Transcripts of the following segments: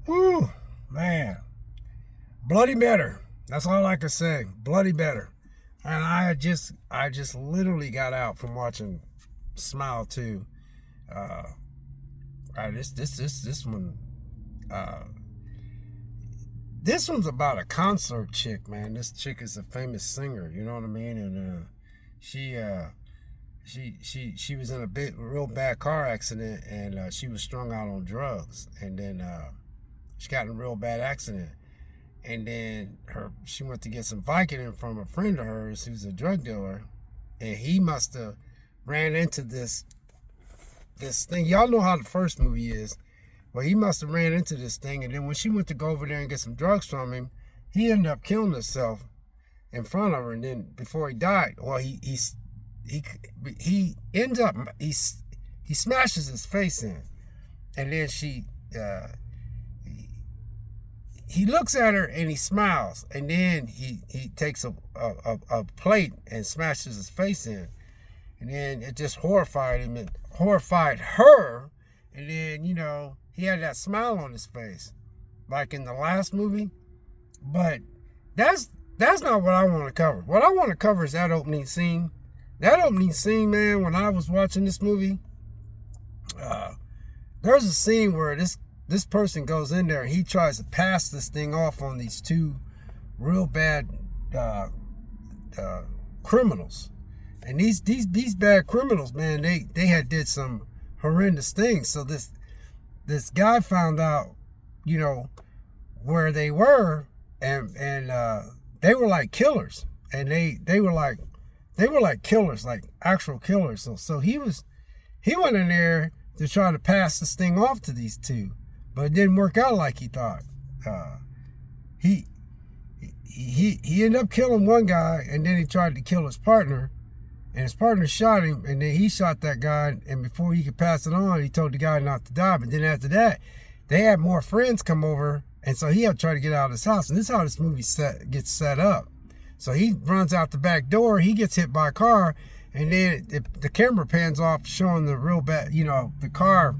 Whew, man. Bloody better. That's all I can say. Bloody better. And I just literally got out from watching Smile 2. Uh, this one, uh, this one's about a concert chick, man. This chick is a famous singer, you know what I mean? And she she was in a real bad car accident, and she was strung out on drugs, and then she got in a real bad accident, and then she went to get some Vicodin from a friend of hers who's a drug dealer, and he must have ran into this thing. Y'all know how the first movie is. Well, he must have ran into this thing, and then when she went to go over there and get some drugs from him, he ended up killing himself in front of her, and then before he died, well, he ends up he smashes his face in, and then he looks at her and he smiles, and then he takes a plate and smashes his face in, and then it just horrified him and horrified her, and then he had that smile on his face like in the last movie. But that's not what I want to cover. What I want to cover is that opening scene. That opening scene, man, when I was watching this movie, there's a scene where this person goes in there and he tries to pass this thing off on these two real bad criminals. And these bad criminals, man, they had did some horrendous things. So this guy found out, where they were, and they were like killers, and they were like killers, like actual killers. So he went in there to try to pass this thing off to these two, but it didn't work out like he thought. He ended up killing one guy, and then he tried to kill his partner, and his partner shot him, and then he shot that guy, and before he could pass it on, he told the guy not to die. But then after that, they had more friends come over, and so he had to try to get out of his house. And this is how this movie gets set up. So he runs out the back door, he gets hit by a car, and then the camera pans off showing the real bad, the car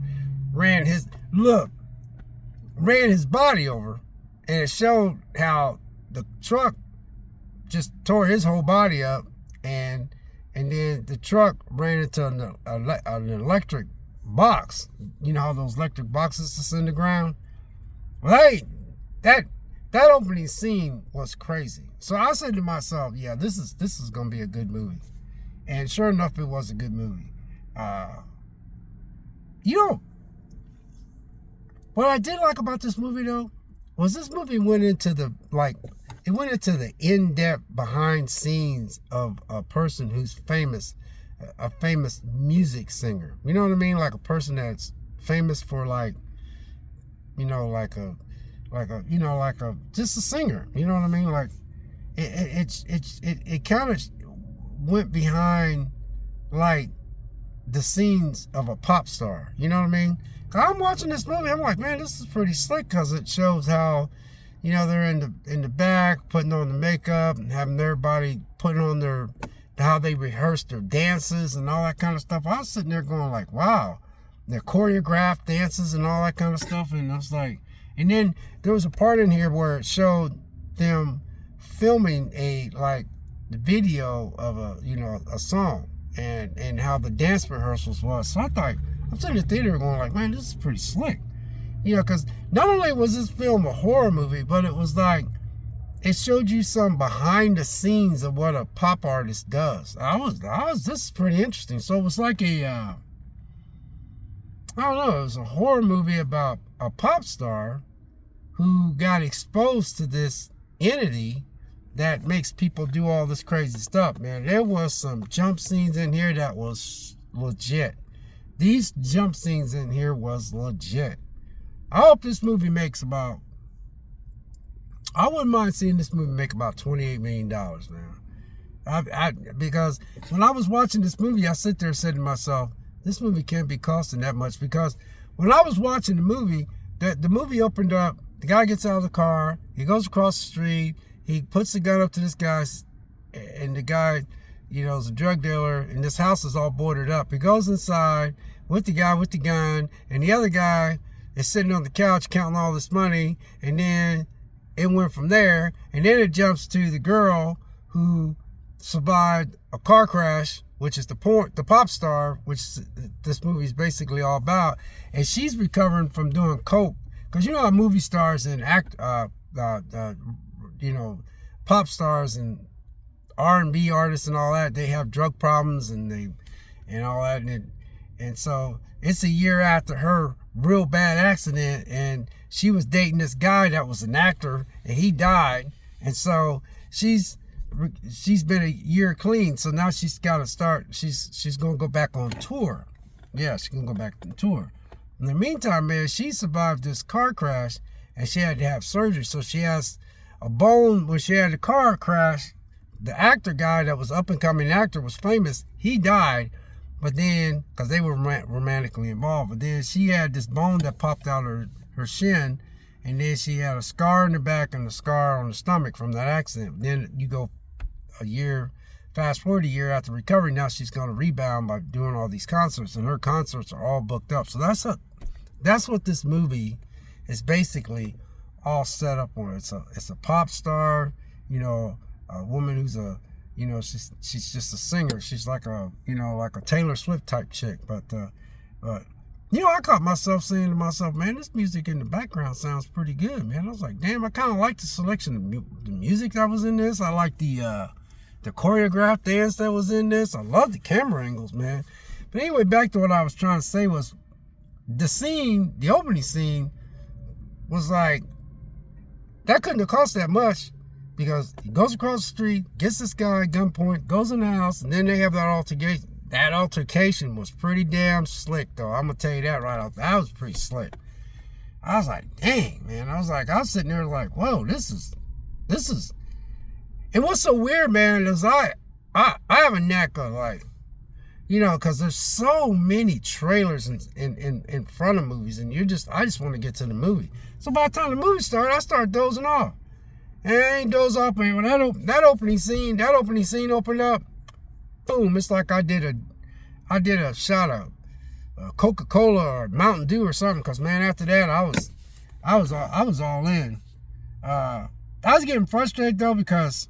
ran his body over, and it showed how the truck just tore his whole body up, and then the truck ran into an electric box. You know how those electric boxes that's in the ground? Well, that opening scene was crazy. So I said to myself, yeah, this is gonna be a good movie. And sure enough, it was a good movie. What I did like about this movie though was this movie went into the in-depth behind scenes of a person who's famous, a famous music singer. You know what I mean? Like a person that's famous for just a singer. You know what I mean? Like it kind of went behind like the scenes of a pop star. You know what I mean? I'm watching this movie, I'm like, man, this is pretty slick, because it shows how, they're in the back putting on the makeup and having everybody putting on how they rehearse their dances and all that kind of stuff. I was sitting there going like, wow, their choreographed dances and all that kind of stuff. And I was like, and then there was a part in here where it showed them filming the video of a song and how the dance rehearsals was. So I thought, I'm sitting in the theater going like, man, this is pretty slick. Because not only was this film a horror movie, but it was like, it showed you some behind the scenes of what a pop artist does. This is pretty interesting. So it was like I don't know, it was a horror movie about a pop star who got exposed to this entity that makes people do all this crazy stuff, man. There was some jump scenes in here that was legit. These jump scenes in here was legit. I hope this movie makes I wouldn't mind seeing this movie make about $28 million, man. Because when I was watching this movie, I sit there and said to myself, this movie can't be costing that much. Because when I was watching the movie, the movie opened up, the guy gets out of the car, he goes across the street, he puts the gun up to this guy, and the guy, is a drug dealer, and this house is all boarded up. He goes inside with the guy with the gun, and the other guy is sitting on the couch counting all this money, and then it went from there, and then it jumps to the girl who survived a car crash, which is the pop star, which this movie is basically all about, and she's recovering from doing coke, because you know how movie stars and pop stars and R&B artists and all that, they have drug problems and all that, and so it's a year after her real bad accident, and she was dating this guy that was an actor, and he died, and so she's been a year clean, so now she's got to start. She's gonna go back on tour. Yeah, she's gonna go back on tour. In the meantime, man, she survived this car crash, and she had to have surgery. So she has a bone. When she had the car crash, the actor guy that was up and coming actor was famous. He died, but then because they were romantically involved, but then she had this bone that popped out her shin, and then she had a scar in the back and a scar on the stomach from that accident. Then you go fast forward a year after recovery, now she's going to rebound by doing all these concerts, and her concerts are all booked up. So that's what this movie is basically all set up on. It's a pop star, a woman who's she's just a singer. She's like a Taylor Swift type chick. But I caught myself saying to myself, man, this music in the background sounds pretty good, man. I was like, damn, I kind of like the selection of the music that was in this. I like the choreographed dance that was in this. I love the camera angles, man. But anyway, back to what I was trying to say was the opening scene was like, that couldn't have cost that much, because he goes across the street, gets this guy at gunpoint, goes in the house, and then they have that altercation. That altercation was pretty damn slick, though. I'm going to tell you that right off. That was pretty slick. I was like, dang, man. I was sitting there like, whoa, this is. And what's so weird, man, is I have a knack of like, because there's so many trailers in front of movies, and I just want to get to the movie. So by the time the movie started, I started dozing off. And I ain't doze off, man. When that opening scene opened up, boom, it's like I did a shot of Coca-Cola or Mountain Dew or something, because man, after that I was all in. I was getting frustrated though, because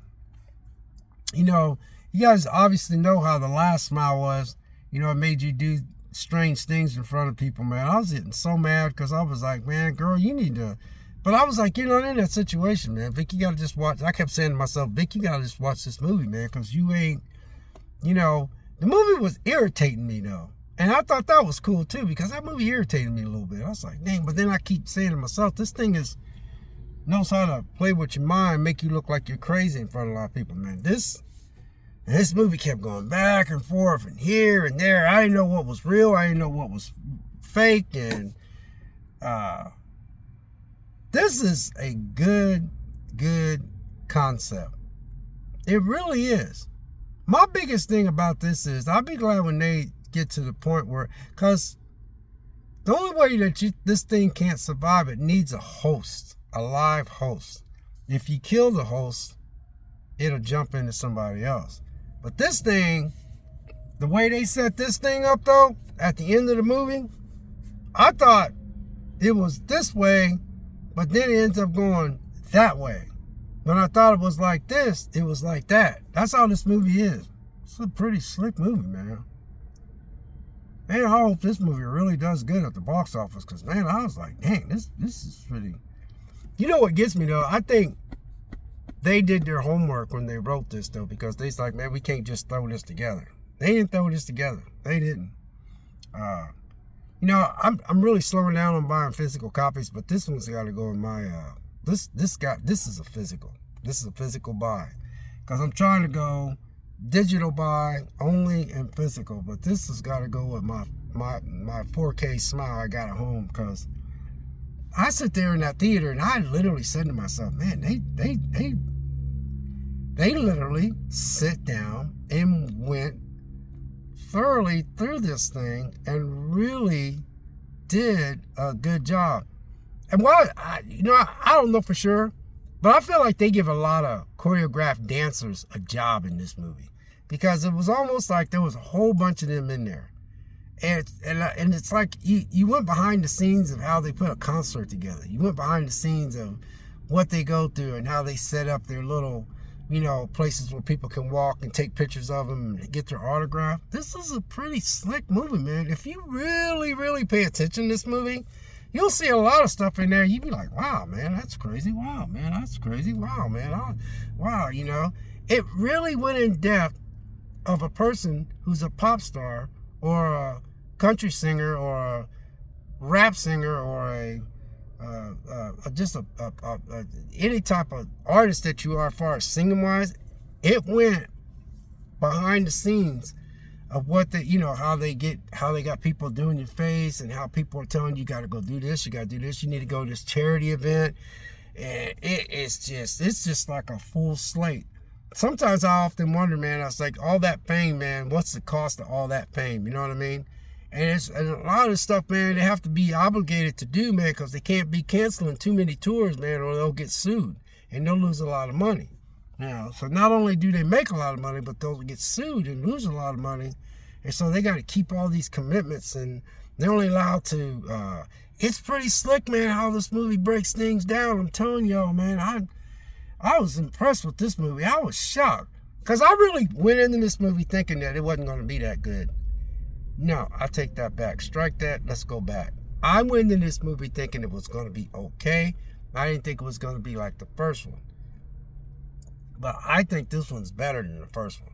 you guys obviously know how The Last Smile was. It made you do strange things in front of people, man. I was getting so mad, because I was like, man, girl, you need to. But I was like, you're not in that situation, man. Vic, you got to just watch. I kept saying to myself, Vic, you got to just watch this movie, man, because you ain't, the movie was irritating me, though. And I thought that was cool, too, because that movie irritated me a little bit. I was like, dang, but then I keep saying to myself, this thing knows how to play with your mind, make you look like you're crazy in front of a lot of people, man. This movie kept going back and forth and here and there. I didn't know what was real. I didn't know what was fake. And this is a good concept. It really is. My biggest thing about this is I'll be glad when they get to the point where, because the only way that this thing can't survive, it needs a host, a live host. If you kill the host, it'll jump into somebody else. But this thing, the way they set this thing up though, at the end of the movie, I thought it was this way, but then it ends up going that way. When I thought it was like this, it was like that. That's how this movie is. It's a pretty slick movie, man. Man, I hope this movie really does good at the box office, because, man, I was like, dang, this is pretty. You know what gets me, though? I think they did their homework when they wrote this, though, because they's like, man, we can't just throw this together. They didn't throw this together. They didn't. I'm really slowing down on buying physical copies, but this one's got to go in my, this is a physical. This is a physical buy, because I'm trying to go digital buy only and physical, but this has got to go with my 4K Smile I got at home, because I sit there in that theater and I literally said to myself, man, they literally sit down and went thoroughly through this thing and really did a good job. And while I don't know for sure, but I feel like they give a lot of choreographed dancers a job in this movie, because it was almost like there was a whole bunch of them in there. And it's like you went behind the scenes of how they put a concert together. You went behind the scenes of what they go through and how they set up their little, places where people can walk and take pictures of them and get their autograph. This is a pretty slick movie, man. If you really, really pay attention to this movie, you'll see a lot of stuff in there. You'd be like, wow, man, that's crazy. Wow, man, that's crazy. Wow, man. Wow, It really went in depth of a person who's a pop star or a country singer or a rap singer or any type of artist that you are as far as singing wise. It went behind the scenes of what how they got people doing your face and how people are telling you got to go do this, you got to do this, you need to go to this charity event. And it's just like a full slate. Sometimes I often wonder, man, I was like, all that fame, man, what's the cost of all that fame? You know what I mean? And a lot of this stuff, man, they have to be obligated to do, man, because they can't be canceling too many tours, man, or they'll get sued and they'll lose a lot of money. So not only do they make a lot of money, but they'll get sued and lose a lot of money. And so they got to keep all these commitments, and they're only allowed to, it's pretty slick, man, how this movie breaks things down. I'm telling y'all, man, I was impressed with this movie. I was shocked because I really went into this movie thinking that it wasn't going to be that good. No, I take that back. Strike that. Let's go back. I went into this movie thinking it was going to be okay. I didn't think it was going to be like the first one. But I think this one's better than the first one.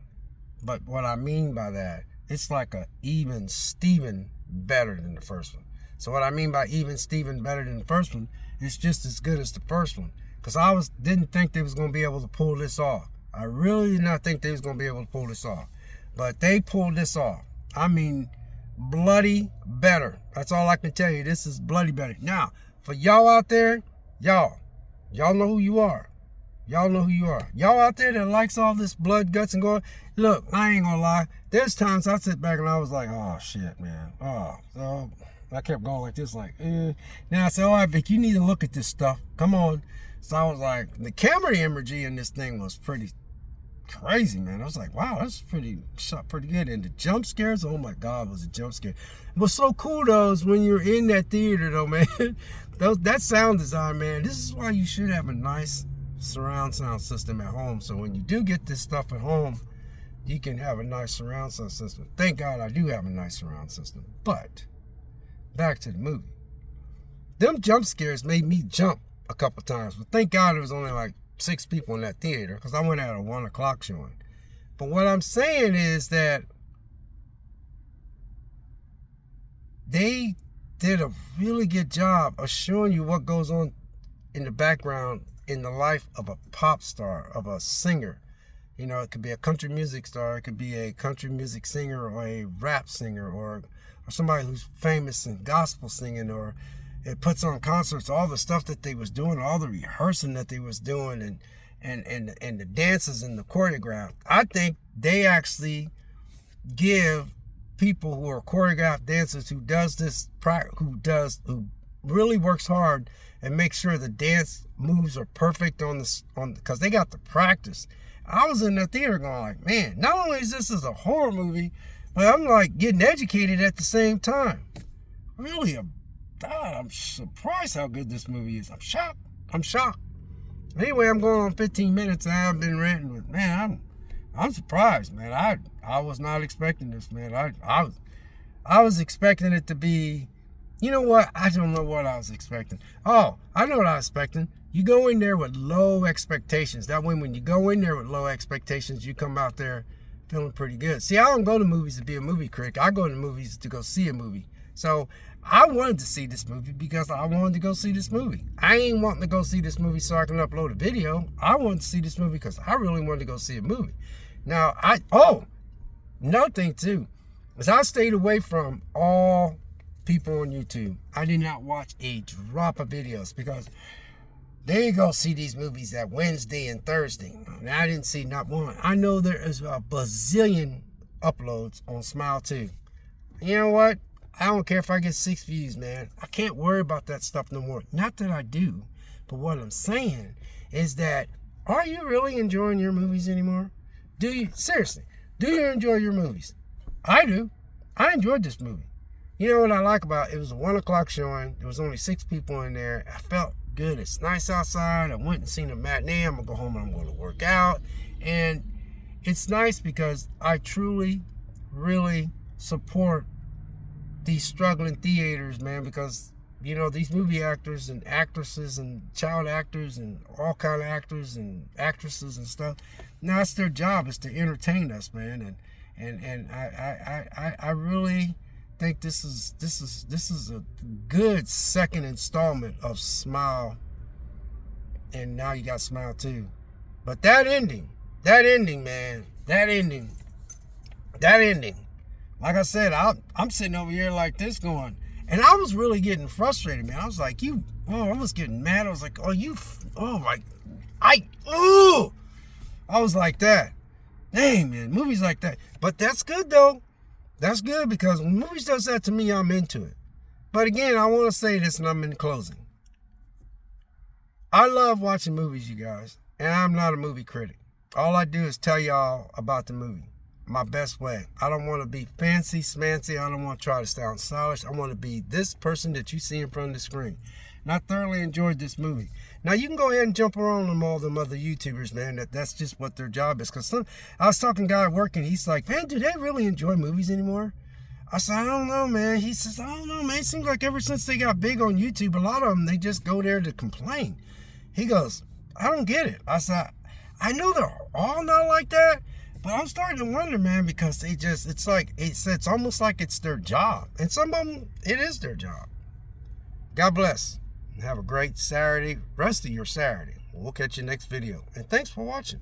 But what I mean by that, it's like a even Steven better than the first one. So what I mean by even Steven better than the first one, it's just as good as the first one. Because I didn't think they was going to be able to pull this off. I really did not think they was going to be able to pull this off. But they pulled this off. I mean, bloody better. That's all I can tell you. This is bloody better. Now, for y'all out there, y'all know who you are. Y'all know who you are. Y'all out there that likes all this blood, guts, and gore. Look, I ain't gonna lie. There's times I sit back and I was like, oh, shit, man. Oh, so I kept going like this, like, Now I said, all right, Vic, you need to look at this stuff. Come on. So I was like, the camera imagery in this thing was pretty crazy, man. I was like, wow, that's shot pretty good. And the jump scares, oh my God, was a jump scare. What's so cool though is when you're in that theater though, man, that sound design, man, this is why you should have a nice surround sound system at home. So when you do get this stuff at home, you can have a nice surround sound system. Thank God I do have a nice surround system. But back to the movie. Them jump scares made me jump a couple times, but thank God there was only like 6 people in that theater because I went at a 1 o'clock showing. But what I'm saying is that they did a really good job of showing you what goes on in the background in the life of a pop star, of a singer. It could be a country music star, it could be a country music singer or a rap singer or somebody who's famous in gospel singing, or it puts on concerts, all the stuff that they was doing, all the rehearsing that they was doing, and the dances and the choreograph. I think they actually give people who are choreographed dancers who really works hard and makes sure the dance moves are perfect because they got the practice. I was in the theater going like, man, not only is this a horror movie, but I'm like getting educated at the same time. Really, God, I'm surprised how good this movie is. I'm shocked. Anyway, I'm going on 15 minutes and I haven't been ranting, but man, I'm surprised, man. I was not expecting this, man. I was expecting it to be, you know what? I don't know what I was expecting. Oh, I know what I was expecting. You go in there with low expectations. That way, when you go in there with low expectations, you come out there feeling pretty good. See, I don't go to movies to be a movie critic. I go to movies to go see a movie. So I wanted to see this movie because I wanted to go see this movie. I ain't wanting to go see this movie so I can upload a video. I wanted to see this movie because I really wanted to go see a movie. Now, another thing too, is I stayed away from all people on YouTube. I did not watch a drop of videos because they go see these movies that Wednesday and Thursday. And I didn't see not one. I know there is a bazillion uploads on Smile 2. You know what? I don't care if I get 6 views, man. I can't worry about that stuff no more. Not that I do. But what I'm saying is that, are you really enjoying your movies anymore? Do you? Seriously. Do you enjoy your movies? I do. I enjoyed this movie. You know what I like about it? It was a 1 o'clock showing. There was only 6 people in there. I felt good. It's nice outside. I went and seen a matinee. I'm going to go home and I'm going to work out. And it's nice because I truly, really support these struggling theaters, man, because, you know, these movie actors and actresses and child actors and all kind of actors and actresses and stuff, now that's their job, is to entertain us, man. And I really think this is a good second installment of Smile, and now you got Smile 2. But that ending, man, that ending. Like I said, I'm sitting over here like this going, and I was really getting frustrated, man. I was like, I was getting mad. I was like, I was like that. Dang, man, movies like that. But that's good, though. That's good, because when movies does that to me, I'm into it. But again, I want to say this, and I'm in closing. I love watching movies, you guys, and I'm not a movie critic. All I do is tell y'all about the movie my best way. I don't want to be fancy smancy. I don't want to try to sound stylish. I want to be this person that you see in front of the screen. And I thoroughly enjoyed this movie. Now you can go ahead and jump around on all them other YouTubers, man. That's just what their job is. Because I was talking to a guy working. He's like, man, do they really enjoy movies anymore? I said, I don't know, man. He says, I don't know, man. It seems like ever since they got big on YouTube, a lot of them, they just go there to complain. He goes, I don't get it. I said, I know they're all not like that, but I'm starting to wonder, man, because it's almost like it's their job. And some of them, it is their job. God bless. And have a great Saturday, rest of your Saturday. We'll catch you next video. And thanks for watching.